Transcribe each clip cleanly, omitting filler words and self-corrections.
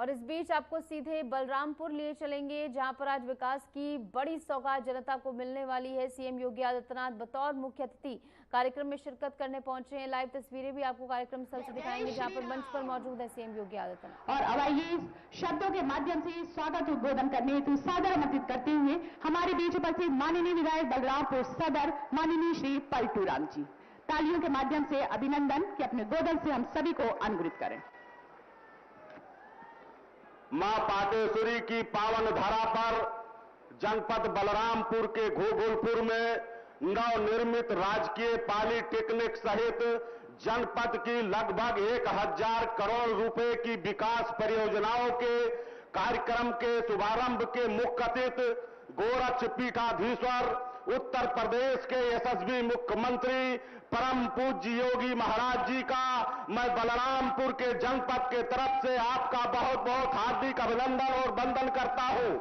और इस बीच आपको सीधे बलरामपुर लिए चलेंगे, जहां पर आज विकास की बड़ी सौगात जनता को मिलने वाली है। सीएम योगी आदित्यनाथ बतौर मुख्य अतिथि कार्यक्रम में शिरकत करने पहुंचे हैं। लाइव तस्वीरें भी आपको कार्यक्रम स्थल से दिखाएंगे, जहां पर मंच पर मौजूद है सीएम योगी आदित्यनाथ। और अब आइए शब्दों के माध्यम से स्वागत उद्बोधन करने हेतु सादर आमंत्रित करते हुए हमारे बीच उपस्थित माननीय विधायक बलरामपुर सदर माननीय श्री पलटू राम जी, तालियों के माध्यम से अभिनंदन कि अपने गोदन से हम सभी को अनुग्रहित करें। मां पाटेश्वरी की पावन धरा पर जनपद बलरामपुर के घोघुलपुर में नवनिर्मित राजकीय पॉलिटेक्निक सहित जनपद की लगभग 1000 करोड़ रुपए की विकास परियोजनाओं के कार्यक्रम के शुभारंभ के मुख्य अतिथि गोरक्ष पीठाधीश्वर उत्तर प्रदेश के यशस्वी मुख्यमंत्री परम पूज्य योगी महाराज जी का मैं बलरामपुर के जनपद के तरफ से आपका बहुत बहुत हार्दिक अभिनंदन और वंदन करता हूं।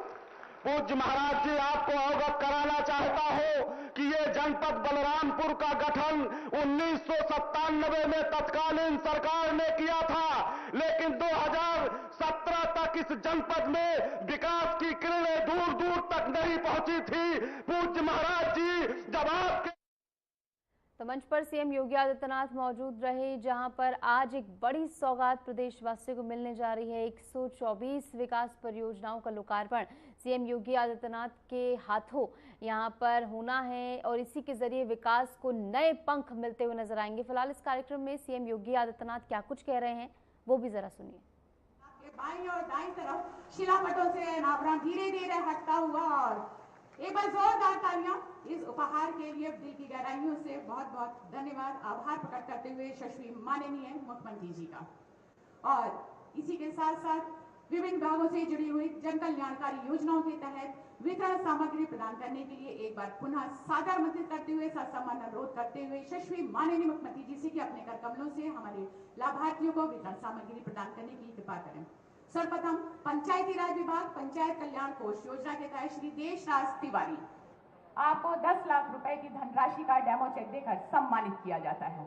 पूज्य महाराज जी, आपको अवगत कराना चाहता हूं कि ये जनपद बलरामपुर का गठन 1997 में तत्कालीन सरकार ने किया था, लेकिन 2017 तक इस जनपद में विकास की किरणें दूर दूर तक नहीं पहुंची थी। पूज्य महाराज जी, जब आपके तो मंच पर सीएम योगी आदित्यनाथ मौजूद रहे, जहां पर आज एक बड़ी सौगात प्रदेशवासियों को मिलने जा रही है। 124 विकास परियोजनाओं का लोकार्पण सीएम योगी आदित्यनाथ के हाथों यहां पर होना है और इसी के जरिए विकास को नए पंख मिलते हुए नजर आएंगे। फिलहाल इस कार्यक्रम में सीएम योगी आदित्यनाथ क्या कुछ कह रहे हैं, वो भी जरा सुनिए। बाईं और दाईं तरफ शिलापटों से अनावरण धीरे धीरे हटता हुआ, और एक बार जोरदार तालियां इस उपहार के लिए दिल की गहराइयों से बहुत बहुत धन्यवाद, आभार प्रकट करते हुए यशस्वी माननीय मुख्यमंत्री जी का। और इसी के साथ साथ विभिन्न भागों से जुड़ी हुई जन कल्याणकारी योजनाओं के तहत वितरण सामग्री प्रदान करने के लिए एक बार पुनः सादर आमंत्रित करते हुए सम्मान अनुरोध करते हुए यशस्वी माननीय मुख्यमंत्री जी से कि अपने कर कमलों से हमारे लाभार्थियों को वितरण सामग्री प्रदान करने की कृपा करें। सर्वप्रथम पंचायती राज विभाग पंचायत कल्याण कोष योजना के तहत श्री देशराज तिवारी, आपको 10 लाख रुपए की धनराशि का डेमो चेक देकर सम्मानित किया जाता है।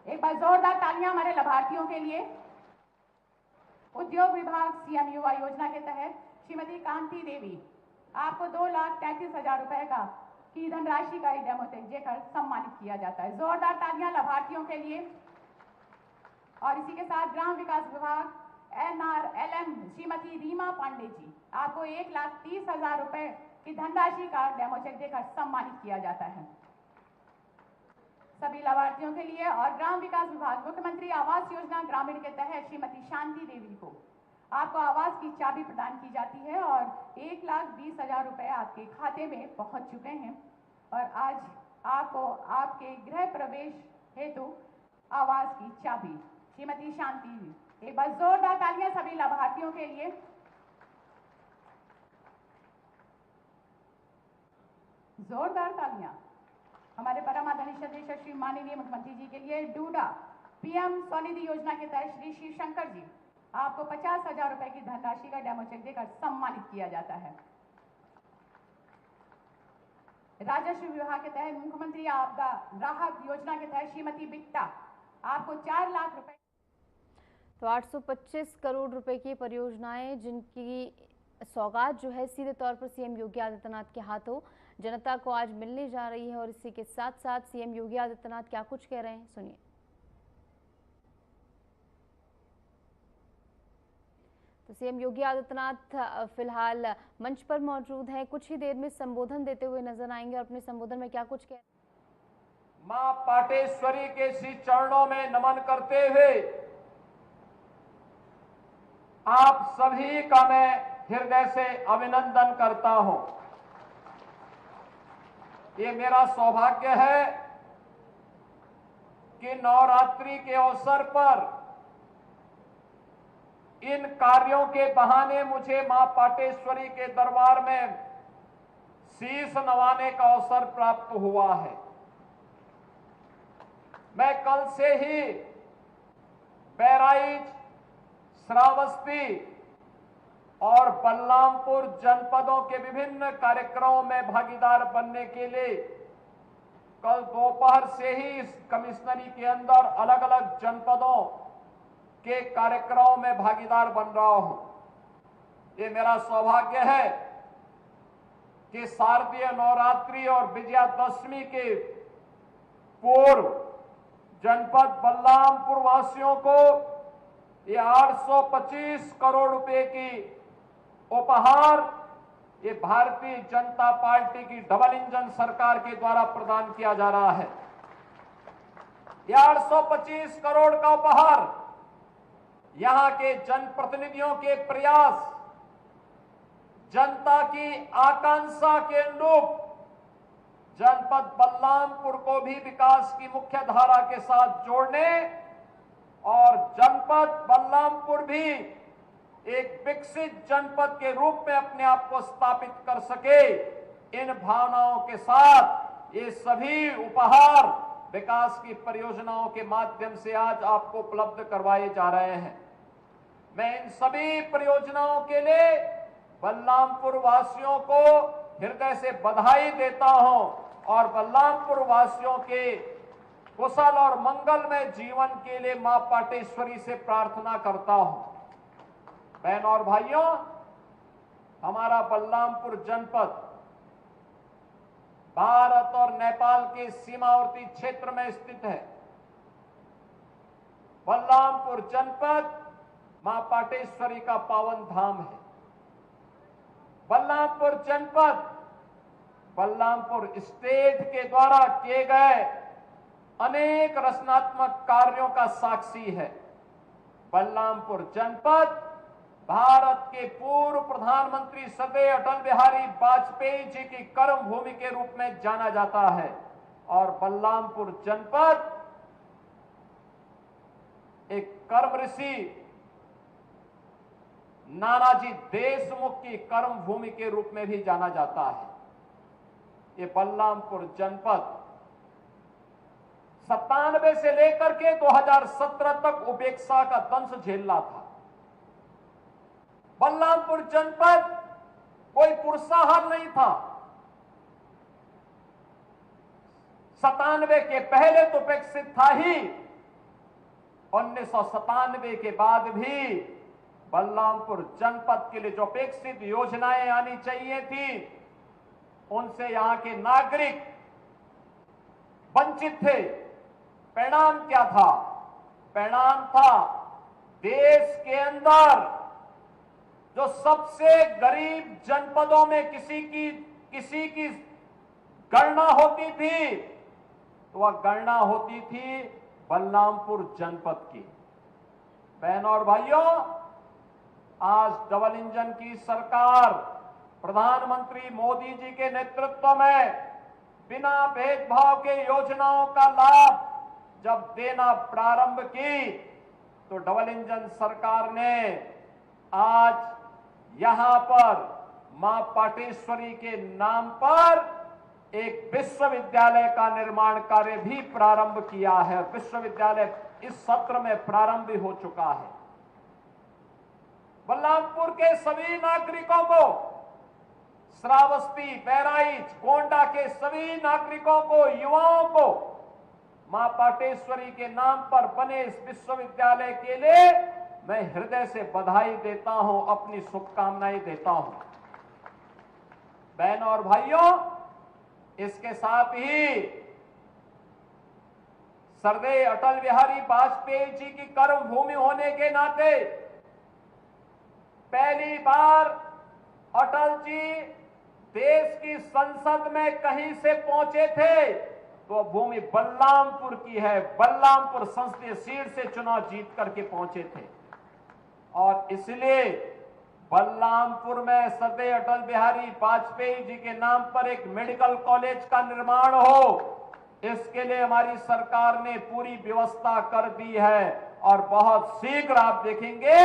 एक बार जोरदार तालियां हमारे लाभार्थियों के लिए। उद्योग विभाग सीएम युवा योजना के तहत श्रीमती कांति देवी, आपको 2,33,000 रुपए का की धनराशि का डेमो चेक देकर सम्मानित किया जाता है। जोरदार तालियां लाभार्थियों के लिए। और इसी के साथ ग्राम विकास विभाग NRLM श्रीमती रीमा पांडे जी, आपको 1,30,000 रुपए की धनराशि का डेमो चेक देकर सम्मानित किया जाता है सभी लाभार्थियों के लिए। और ग्राम विकास विभाग मुख्यमंत्री आवास योजना ग्रामीण के तहत श्रीमती शांति देवी को आपको आवास की चाबी प्रदान की जाती है और 1,20,000 रुपए आपके खाते में पहुंच चुके हैं। और आज आपको आपके गृह प्रवेश हेतु आवास की चाबी श्रीमती शांति। एक बार जोरदार तालियां सभी लाभार्थियों के लिए। जोरदार तालियां हमारे परम आदरणीय श्री माननीय मुख्यमंत्री जी के लिए। डूडा पीएम स्वनिधि योजना के तहत श्री शिवशंकर जी, आपको 50,000 रुपए की धनराशि का डेमो चेक देकर सम्मानित किया जाता है। राजस्व विभाग के तहत मुख्यमंत्री आपदा राहत योजना के तहत श्रीमती बिट्टा, आपको 4 लाख रुपए। तो 825 करोड़ रुपए की परियोजनाएं, जिनकी सौगात जो है सीधे तौर पर सीएम योगी आदित्यनाथ के हाथों जनता को आज मिलने जा रही है। और इसी के साथ साथ सीएम योगी आदित्यनाथ क्या कुछ कह रहे हैं, सुनिए। तो सीएम योगी आदित्यनाथ फिलहाल मंच पर मौजूद हैं, कुछ ही देर में संबोधन देते हुए नजर आएंगे और अपने संबोधन में क्या कुछ कह। मां पाटेश्वरी के श्री चरणों में नमन करते हुए आप सभी का मैं हृदय से अभिनंदन करता हूं। ये मेरा सौभाग्य है कि नवरात्रि के अवसर पर इन कार्यों के बहाने मुझे मां पाटेश्वरी के दरबार में शीश नवाने का अवसर प्राप्त हुआ है। मैं कल से ही बहराइच, श्रावस्ती और बलरामपुर जनपदों के विभिन्न कार्यक्रमों में भागीदार बनने के लिए कल दोपहर से ही इस कमिश्नरी के अंदर अलग अलग जनपदों के कार्यक्रमों में भागीदार बन रहा हूं। ये मेरा सौभाग्य है कि शारदीय नवरात्रि और विजयादशमी के पूर्व जनपद बलरामपुर वासियों को ये 825 करोड़ रुपए की उपहार ये भारतीय जनता पार्टी की डबल इंजन सरकार के द्वारा प्रदान किया जा रहा है। ये 825 करोड़ का उपहार यहां के जनप्रतिनिधियों के प्रयास, जनता की आकांक्षा के अनुरूप जनपद बलरामपुर को भी विकास की मुख्य धारा के साथ जोड़ने और जनपद बलरामपुर भी एक विकसित जनपद के रूप में अपने आप को स्थापित कर सके, इन भावनाओं के साथ ये सभी उपहार विकास की परियोजनाओं के माध्यम से आज आपको उपलब्ध करवाए जा रहे हैं। मैं इन सभी परियोजनाओं के लिए बलरामपुर वासियों को हृदय से बधाई देता हूं और बलरामपुर वासियों के कुशल और मंगलमय जीवन के लिए मां पाटेश्वरी से प्रार्थना करता हूं। बहन और भाइयों, हमारा बलरामपुर जनपद भारत और नेपाल के सीमावर्ती क्षेत्र में स्थित है। बलरामपुर जनपद मां पाटेश्वरी का पावन धाम है। बलरामपुर जनपद बलरामपुर स्टेट के द्वारा किए गए अनेक रचनात्मक कार्यों का साक्षी है। बलरामपुर जनपद भारत के पूर्व प्रधानमंत्री स्वर्गीय अटल बिहारी वाजपेयी जी की कर्म भूमि के रूप में जाना जाता है और बलरामपुर जनपद एक कर्म ऋषि नानाजी देशमुख की कर्म भूमि के रूप में भी जाना जाता है। ये बलरामपुर जनपद 97 से लेकर के 2017 तक उपेक्षा का दंश झेल रहा था। बलरामपुर जनपद कोई पुरसाहार नहीं था। 97 के पहले तो विकसित था ही, 1997 के बाद भी बलरामपुर जनपद के लिए जो अपेक्षित योजनाएं आनी चाहिए थी उनसे यहां के नागरिक वंचित थे। परिणाम क्या था? परिणाम था देश के अंदर जो सबसे गरीब जनपदों में किसी की गणना होती थी तो वह गणना होती थी बलरामपुर जनपद की। बहन और भाइयों, आज डबल इंजन की सरकार प्रधानमंत्री मोदी जी के नेतृत्व में बिना भेदभाव के योजनाओं का लाभ जब देना प्रारंभ की तो डबल इंजन सरकार ने आज यहां पर मां पाटेश्वरी के नाम पर एक विश्वविद्यालय का निर्माण कार्य भी प्रारंभ किया है। विश्वविद्यालय इस सत्र में प्रारंभ भी हो चुका है। बलरामपुर के सभी नागरिकों को, श्रावस्ती, बहराइच, गोंडा के सभी नागरिकों को, युवाओं को मां पाटेश्वरी के नाम पर बने इस विश्वविद्यालय के लिए मैं हृदय से बधाई देता हूं, अपनी शुभकामनाएं देता हूं। बहनों और भाइयों, इसके साथ ही स्वर्गीय अटल बिहारी वाजपेयी जी की कर्म भूमि होने के नाते पहली बार अटल जी देश की संसद में कहीं से पहुंचे थे तो भूमि बलरामपुर की है। बलरामपुर संसदीय सीट से चुनाव जीत करके पहुंचे थे और इसलिए बलरामपुर में स्वर्गीय अटल बिहारी वाजपेयी जी के नाम पर एक मेडिकल कॉलेज का निर्माण हो, इसके लिए हमारी सरकार ने पूरी व्यवस्था कर दी है और बहुत शीघ्र आप देखेंगे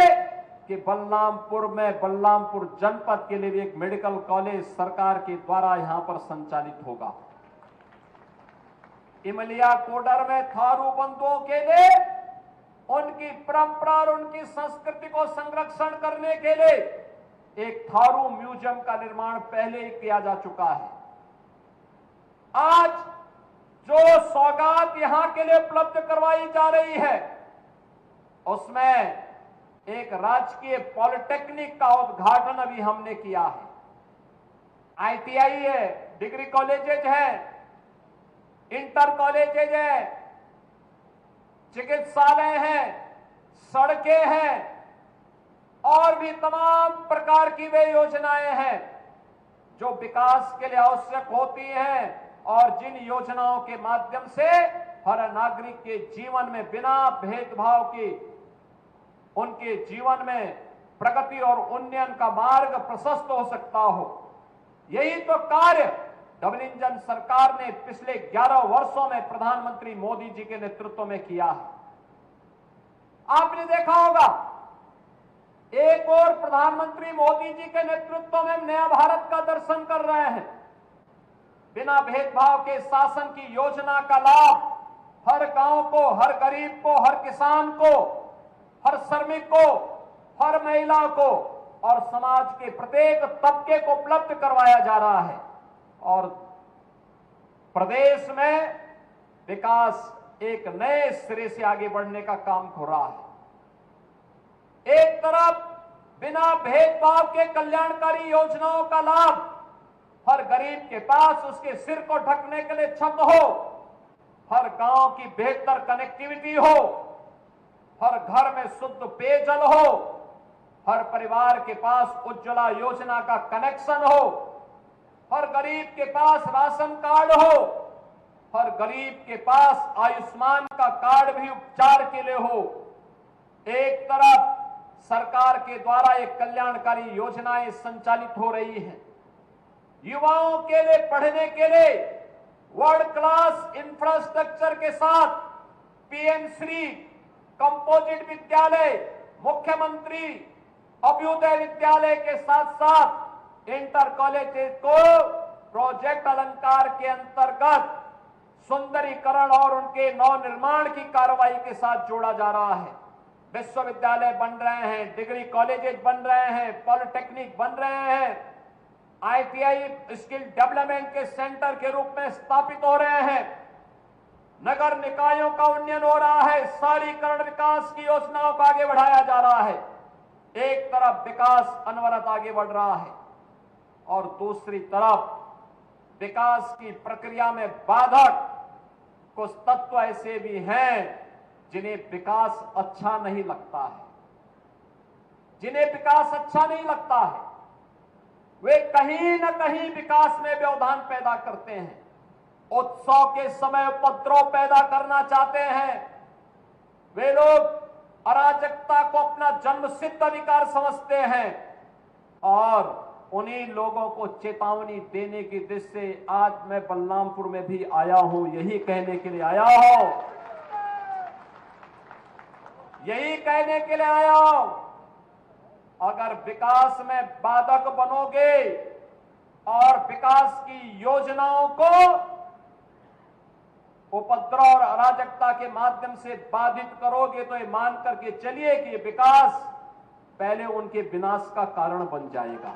कि बलरामपुर में, बलरामपुर जनपद के लिए भी एक मेडिकल कॉलेज सरकार के द्वारा यहां पर संचालित होगा। इमलिया कोडर में थारू बंधुओं के लिए उनकी परंपरा और उनकी संस्कृति को संरक्षण करने के लिए एक थारू म्यूजियम का निर्माण पहले ही किया जा चुका है। आज जो सौगात यहां के लिए उपलब्ध करवाई जा रही है उसमें एक राजकीय पॉलिटेक्निक का उद्घाटन अभी हमने किया है। आईटीआई है, डिग्री कॉलेजेज है, इंटर कॉलेजेज है, चिकित्सालय हैं, सड़कें हैं और भी तमाम प्रकार की वे योजनाएं हैं जो विकास के लिए आवश्यक होती हैं और जिन योजनाओं के माध्यम से हर नागरिक के जीवन में बिना भेदभाव के उनके जीवन में प्रगति और उन्नयन का मार्ग प्रशस्त हो सकता हो। यही तो कार्य डबल इंजन सरकार ने पिछले 11 वर्षों में प्रधानमंत्री मोदी जी के नेतृत्व में किया है। आपने देखा होगा, एक और प्रधानमंत्री मोदी जी के नेतृत्व में नया भारत का दर्शन कर रहे हैं। बिना भेदभाव के शासन की योजना का लाभ हर गांव को, हर गरीब को, हर किसान को, हर श्रमिक को, हर महिला को और समाज के प्रत्येक तबके को उपलब्ध करवाया जा रहा है। और प्रदेश में विकास एक नए सिरे से आगे बढ़ने का काम हो रहा है। एक तरफ बिना भेदभाव के कल्याणकारी योजनाओं का लाभ हर गरीब के पास उसके सिर को ढकने के लिए छत हो, हर गांव की बेहतर कनेक्टिविटी हो, हर घर में शुद्ध पेयजल हो, हर परिवार के पास उज्ज्वला योजना का कनेक्शन हो, हर गरीब के पास राशन कार्ड हो, हर गरीब के पास आयुष्मान का कार्ड भी उपचार के लिए हो। एक तरफ सरकार के द्वारा एक कल्याणकारी योजनाएं संचालित हो रही हैं। युवाओं के लिए पढ़ने के लिए वर्ल्ड क्लास इंफ्रास्ट्रक्चर के साथ पीएम श्री कंपोजिट विद्यालय, मुख्यमंत्री अभ्युदय विद्यालय के साथ साथ इंटर कॉलेजेस को प्रोजेक्ट अलंकार के अंतर्गत सुंदरीकरण और उनके नवनिर्माण की कार्रवाई के साथ जोड़ा जा रहा है। विश्वविद्यालय बन रहे हैं, डिग्री कॉलेजेस बन रहे हैं, पॉलिटेक्निक बन रहे हैं, आईटीआई स्किल डेवलपमेंट के सेंटर के रूप में स्थापित हो रहे हैं, नगर निकायों का उन्नयन हो रहा है, शहरीकरण विकास की योजनाओं को आगे बढ़ाया जा रहा है। एक तरफ विकास अनवरत आगे बढ़ रहा है और दूसरी तरफ विकास की प्रक्रिया में बाधक कुछ तत्व ऐसे भी हैं जिन्हें विकास अच्छा नहीं लगता है। जिन्हें विकास अच्छा नहीं लगता है वे कहीं न कहीं विकास में व्यवधान पैदा करते हैं। उत्सव के समय उपद्रव पैदा करना चाहते हैं। वे लोग अराजकता को अपना जन्मसिद्ध अधिकार समझते हैं और उन्हीं लोगों को चेतावनी देने की दृष्टि से आज मैं बलरामपुर में भी आया हूं। यही कहने के लिए आया हूं, यही कहने के लिए आया हूं, अगर विकास में बाधक बनोगे और विकास की योजनाओं को उपद्रव और अराजकता के माध्यम से बाधित करोगे तो ये मान करके चलिए कि विकास पहले उनके विनाश का कारण बन जाएगा।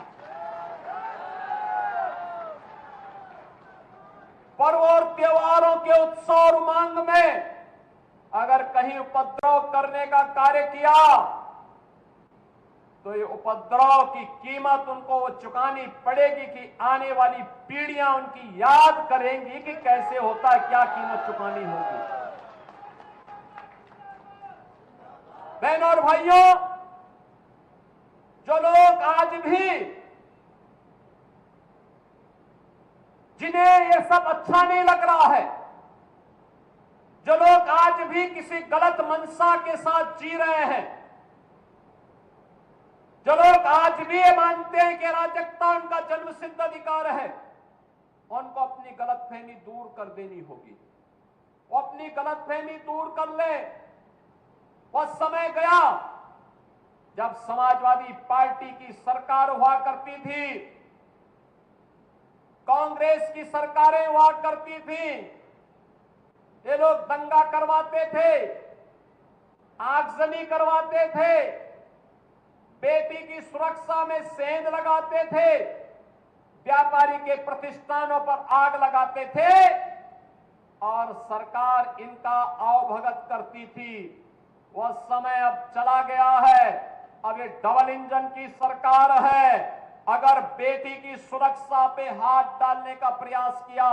पर्व और त्योहारों के उत्सव और उमंग में अगर कहीं उपद्रव करने का कार्य किया तो ये उपद्रव की कीमत उनको वो चुकानी पड़ेगी कि आने वाली पीढ़ियां उनकी याद करेंगी कि कैसे होता है, क्या कीमत चुकानी होगी। बहनों और भाइयों, जो लोग आज भी जिन्हें ये सब अच्छा नहीं लग रहा है, जो लोग आज भी किसी गलत मंशा के साथ जी रहे हैं, जो लोग आज भी ये मानते हैं कि अराजकता उनका जन्मसिद्ध अधिकार है, उनको अपनी गलतफहमी दूर कर देनी होगी। वो अपनी गलतफहमी दूर कर ले। वह समय गया जब समाजवादी पार्टी की सरकार हुआ करती थी, कांग्रेस की सरकारें हुआ करती थी, ये लोग दंगा करवाते थे, आगजनी करवाते थे, बेटी की सुरक्षा में सेंध लगाते थे, व्यापारी के प्रतिष्ठानों पर आग लगाते थे और सरकार इनका आवभगत करती थी। वह समय अब चला गया है। अब ये डबल इंजन की सरकार है। अगर बेटी की सुरक्षा पे हाथ डालने का प्रयास किया